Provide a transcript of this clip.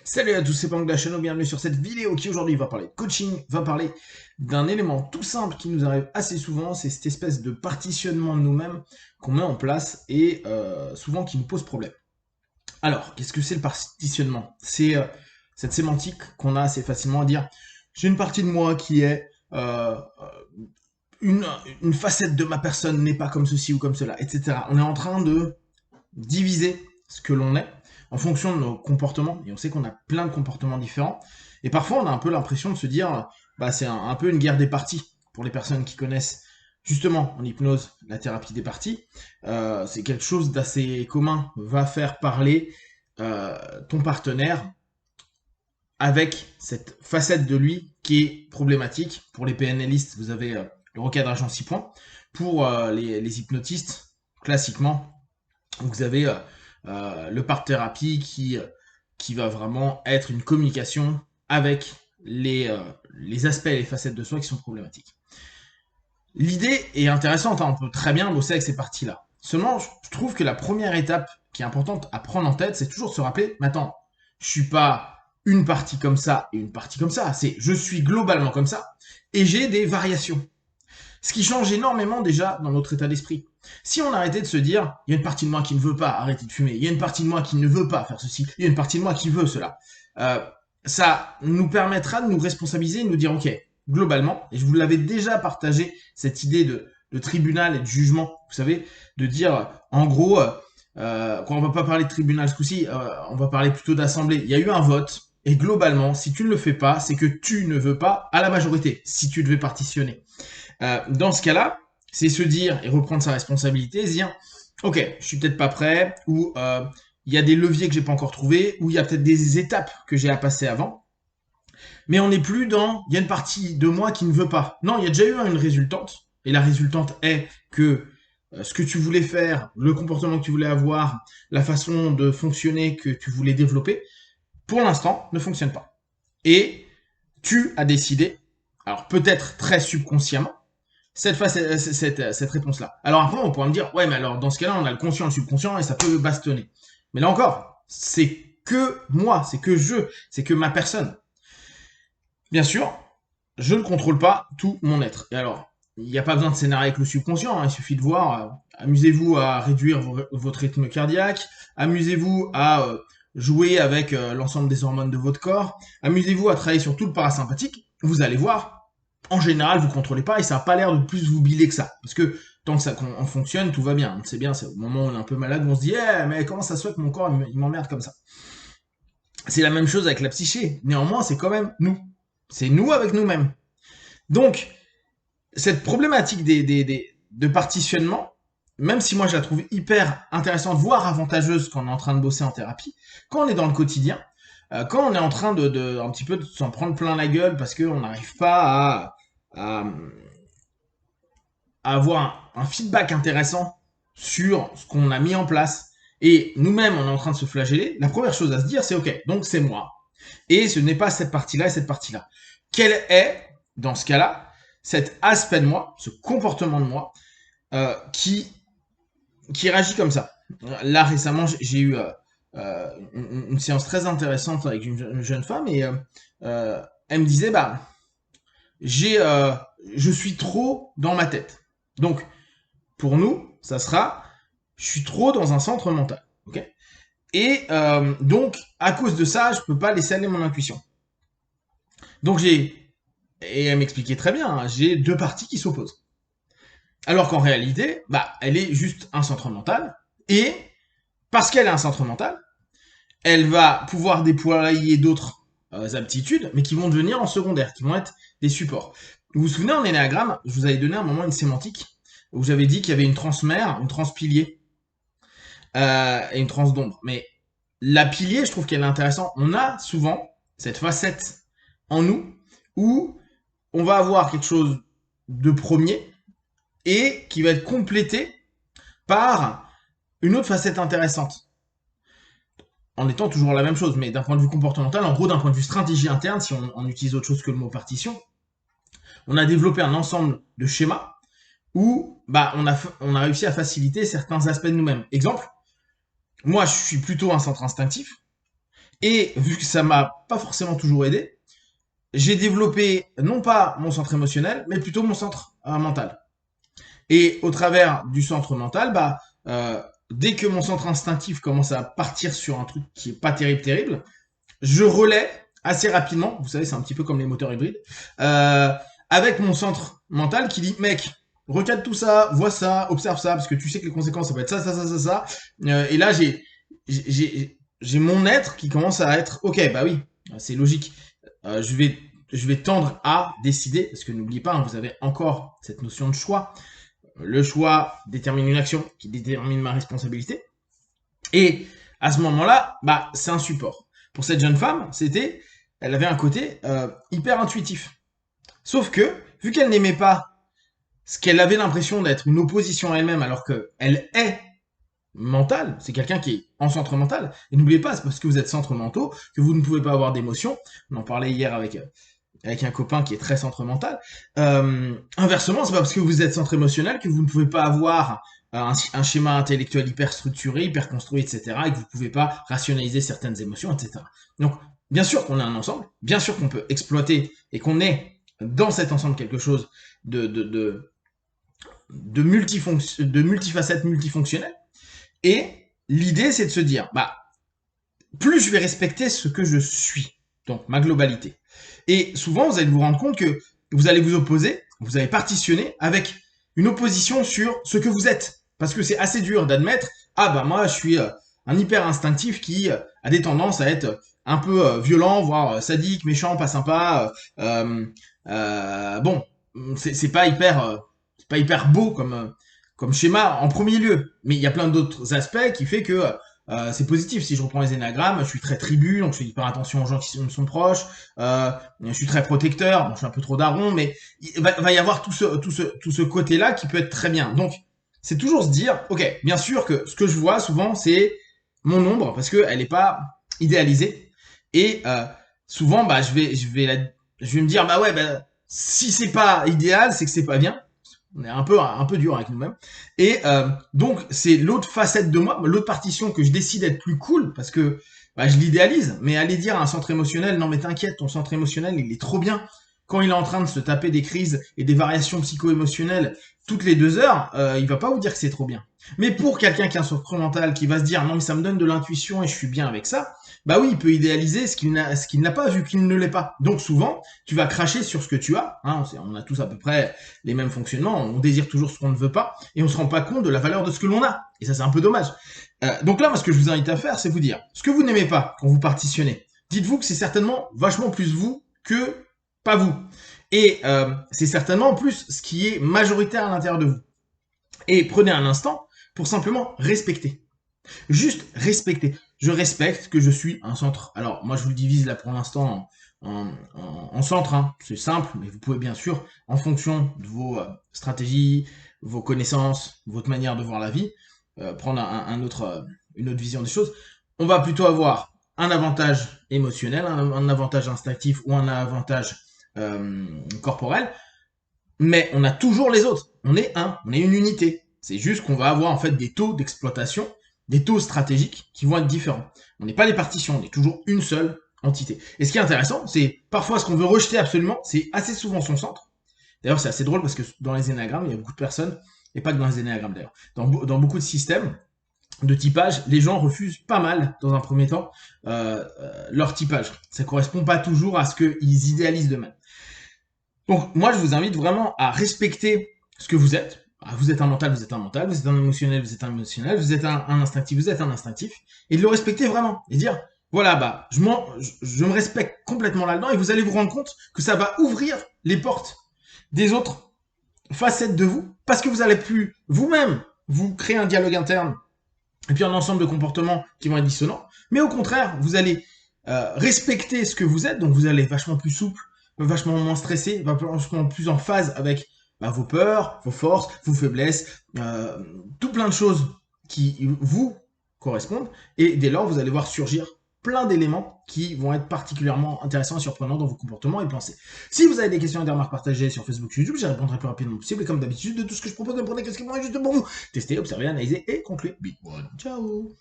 Salut à tous, c'est Pang de la chaîne, bienvenue sur cette vidéo qui aujourd'hui va parler de coaching, va parler d'un élément tout simple qui nous arrive assez souvent, c'est cette espèce de partitionnement de nous-mêmes qu'on met en place et souvent qui nous pose problème. Alors, qu'est-ce que c'est le partitionnement? C'est cette sémantique qu'on a assez facilement à dire, j'ai une partie de moi qui est une, une facette de ma personne n'est pas comme ceci ou comme cela, etc. On est en train de diviser ce que l'on est en fonction de nos comportements, et on sait qu'on a plein de comportements différents, et parfois on a un peu l'impression de se dire, bah c'est un peu une guerre des parties, pour les personnes qui connaissent justement en hypnose la thérapie des parties, c'est quelque chose d'assez commun, va faire parler ton partenaire avec cette facette de lui qui est problématique. Pour les PNListes, vous avez le recadrage en 6 points. Pour les hypnotistes, classiquement, vous avez le part-thérapie qui va vraiment être une communication avec les aspects et les facettes de soi qui sont problématiques. L'idée est intéressante, hein, on peut très bien bosser avec ces parties-là. Seulement, je trouve que la première étape qui est importante à prendre en tête, c'est toujours de se rappeler, mais attends, je suis pas une partie comme ça et une partie comme ça, c'est je suis globalement comme ça, et j'ai des variations. Ce qui change énormément déjà dans notre état d'esprit. Si on arrêtait de se dire, il y a une partie de moi qui ne veut pas arrêter de fumer, il y a une partie de moi qui ne veut pas faire ceci, il y a une partie de moi qui veut cela, ça nous permettra de nous responsabiliser et de nous dire, ok, globalement, et je vous l'avais déjà partagé, cette idée de tribunal et de jugement, vous savez, de dire, en gros, quand on va pas parler de tribunal ce coup-ci, on va parler plutôt d'assemblée. Il y a eu un vote, et globalement, si tu ne le fais pas, c'est que tu ne veux pas à la majorité, si tu devais partitionner. Dans ce cas-là, c'est se dire et reprendre sa responsabilité, et se dire, ok, je suis peut-être pas prêt, ou il y a des leviers que j'ai pas encore trouvés, ou il y a peut-être des étapes que j'ai à passer avant. Mais on n'est plus dans, il y a une partie de moi qui ne veut pas. Non, il y a déjà eu une résultante, et la résultante est que ce que tu voulais faire, le comportement que tu voulais avoir, la façon de fonctionner que tu voulais développer, pour l'instant, ne fonctionne pas. Et tu as décidé, alors peut-être très subconsciemment, cette réponse-là. Alors après, on pourra me dire, ouais, mais alors dans ce cas-là, on a le conscient, le subconscient, et ça peut bastonner. Mais là encore, c'est que moi, c'est que ma personne. Bien sûr, je ne contrôle pas tout mon être. Et alors, il n'y a pas besoin de scénario avec le subconscient, hein, il suffit de voir, amusez-vous à réduire votre rythme cardiaque, amusez-vous à jouer avec l'ensemble des hormones de votre corps, amusez-vous à travailler sur tout le parasympathique, vous allez voir, en général, vous contrôlez pas et ça n'a pas l'air de plus vous biler que ça. Parce que tant que ça fonctionne, tout va bien. On sait bien, c'est au moment où on est un peu malade, où on se dit, eh, mais comment ça se fait que mon corps il m'emmerde comme ça? C'est la même chose avec la psyché. Néanmoins, c'est quand même nous. C'est nous avec nous-mêmes. Donc, cette problématique de partitionnement, même si moi je la trouve hyper intéressante, voire avantageuse quand on est en train de bosser en thérapie, quand on est dans le quotidien, quand on est en train un petit peu de s'en prendre plein la gueule parce qu'on n'arrive pas à avoir un feedback intéressant sur ce qu'on a mis en place, et nous-mêmes on est en train de se flageller, la première chose à se dire c'est ok, donc c'est moi. Et ce n'est pas cette partie-là et cette partie-là. Quel est, dans ce cas-là, cet aspect de moi, ce comportement de moi, qui réagit comme ça? Là, récemment, j'ai eu une séance très intéressante avec une jeune femme, et elle me disait, bah, je suis trop dans ma tête. Donc, pour nous, ça sera, je suis trop dans un centre mental. Ok? Et donc, à cause de ça, je peux pas laisser aller mon intuition. Donc et elle m'expliquait très bien, hein, j'ai deux parties qui s'opposent. Alors qu'en réalité, bah, elle est juste un centre mental, et parce qu'elle est un centre mental, elle va pouvoir déployer d'autres aptitudes, mais qui vont devenir en secondaire, qui vont être des supports. Vous vous souvenez, en énéagramme, je vous avais donné à un moment une sémantique, où j'avais dit qu'il y avait une transmère, une transpilier, et une trans d'ombre. Mais la pilier, je trouve qu'elle est intéressante. On a souvent cette facette en nous où on va avoir quelque chose de premier et qui va être complété par une autre facette intéressante. En étant toujours la même chose, mais d'un point de vue comportemental, en gros d'un point de vue stratégie interne, si on utilise autre chose que le mot partition, on a développé un ensemble de schémas où bah, on a réussi à faciliter certains aspects de nous-mêmes. Exemple, moi je suis plutôt un centre instinctif, Et vu que ça m'a pas forcément toujours aidé, j'ai développé non pas mon centre émotionnel, mais plutôt mon centre mental. Et au travers du centre mental, dès que mon centre instinctif commence à partir sur un truc qui est pas terrible, je relais assez rapidement, vous savez, c'est un petit peu comme les moteurs hybrides, euh, avec mon centre mental qui dit, mec, regarde tout ça, vois ça, observe ça, parce que tu sais que les conséquences, ça peut être ça. Et là, j'ai mon être qui commence à être, ok, bah oui, c'est logique. Je vais tendre à décider, parce que n'oubliez pas, hein, vous avez encore cette notion de choix. Le choix détermine une action qui détermine ma responsabilité. Et à ce moment-là, c'est un support. Pour cette jeune femme, elle avait un côté hyper intuitif. Sauf que, vu qu'elle n'aimait pas ce qu'elle avait l'impression d'être une opposition à elle-même, alors qu'elle est mentale, c'est quelqu'un qui est en centre mental. Et n'oubliez pas, c'est parce que vous êtes centre mentaux que vous ne pouvez pas avoir d'émotions. On en parlait hier avec un copain qui est très centre mental. Inversement, c'est pas parce que vous êtes centre émotionnel que vous ne pouvez pas avoir un schéma intellectuel hyper structuré, hyper construit, etc. et que vous ne pouvez pas rationaliser certaines émotions, etc. Donc, bien sûr qu'on est un ensemble, bien sûr qu'on peut exploiter et qu'on est dans cet ensemble quelque chose de multifacettes, multifonctionnel. Et l'idée, c'est de se dire, plus je vais respecter ce que je suis, donc ma globalité. Et souvent, vous allez vous rendre compte que vous allez vous opposer, vous allez partitionner avec une opposition sur ce que vous êtes. Parce que c'est assez dur d'admettre, moi, je suis un hyper instinctif qui a des tendances à être un peu violent, voire sadique, méchant, pas sympa. Bon, c'est pas hyper beau comme schéma en premier lieu. Mais il y a plein d'autres aspects qui fait que c'est positif. Si je reprends les énagrammes, je suis très tribu, donc je fais hyper attention aux gens qui me sont proches. Je suis très protecteur. Bon, je suis un peu trop daron, mais il va y avoir tout ce côté-là qui peut être très bien. Donc, c'est toujours se dire, ok, bien sûr que ce que je vois souvent, c'est mon ombre parce que elle n'est pas idéalisée. Et souvent, je vais me dire, si c'est pas idéal, c'est que c'est pas bien. On est un peu dur avec nous-mêmes. Et donc, c'est l'autre facette de moi, l'autre partition que je décide d'être plus cool, parce que je l'idéalise. Mais aller dire à un centre émotionnel, non mais t'inquiète, ton centre émotionnel, il est trop bien. Quand il est en train de se taper des crises et des variations psycho-émotionnelles toutes les 2 heures, il va pas vous dire que c'est trop bien. Mais pour quelqu'un qui a un centre mental, qui va se dire, non mais ça me donne de l'intuition et je suis bien avec ça, oui, il peut idéaliser ce qu'il n'a pas vu qu'il ne l'est pas. Donc souvent, tu vas cracher sur ce que tu as. Hein, on a tous à peu près les mêmes fonctionnements. On désire toujours ce qu'on ne veut pas et on se rend pas compte de la valeur de ce que l'on a. Et ça, c'est un peu dommage. Donc là, moi, ce que je vous invite à faire, c'est vous dire ce que vous n'aimez pas quand vous partitionnez. Dites-vous que c'est certainement vachement plus vous que pas vous. Et c'est certainement en plus ce qui est majoritaire à l'intérieur de vous. Et prenez un instant pour simplement respecter. Juste respecter. Je respecte que je suis un centre. Alors, moi, je vous le divise là pour l'instant en centres. Hein. C'est simple, mais vous pouvez bien sûr, en fonction de vos stratégies, vos connaissances, votre manière de voir la vie, prendre une autre vision des choses. On va plutôt avoir un avantage émotionnel, un avantage instinctif ou un avantage corporel, mais on a toujours les autres. On est une unité. C'est juste qu'on va avoir en fait des taux d'exploitation, des taux stratégiques qui vont être différents. On n'est pas des partitions, on est toujours une seule entité. Et ce qui est intéressant, c'est parfois ce qu'on veut rejeter absolument, c'est assez souvent son centre. D'ailleurs, c'est assez drôle parce que dans les énagrammes, il y a beaucoup de personnes, et pas que dans les énagrammes d'ailleurs, dans beaucoup de systèmes de typage, les gens refusent pas mal, dans un premier temps, leur typage. Ça correspond pas toujours à ce qu'ils idéalisent d'eux-mêmes. Donc, moi, je vous invite vraiment à respecter ce que vous êtes. Vous êtes un mental, vous êtes un mental, vous êtes un émotionnel, vous êtes un émotionnel, vous êtes un instinctif, vous êtes un instinctif. Et de le respecter vraiment. Et dire, voilà, je me respecte complètement là-dedans et vous allez vous rendre compte que ça va ouvrir les portes des autres facettes de vous parce que vous allez plus vous-même vous créer un dialogue interne et puis un ensemble de comportements qui vont être dissonants. Mais au contraire, vous allez respecter ce que vous êtes, donc vous allez être vachement plus souple, vachement moins stressé, vachement plus en phase avec vos peurs, vos forces, vos faiblesses, tout plein de choses qui vous correspondent. Et dès lors, vous allez voir surgir plein d'éléments qui vont être particulièrement intéressants et surprenants dans vos comportements et pensées. Si vous avez des questions et des remarques partagées sur Facebook ou YouTube, j'y répondrai le plus rapidement possible. Et comme d'habitude, de tout ce que je propose, ne prenez qu'est-ce qui est juste pour vous. Testez, observez, analysez et concluez. Big one. Ciao.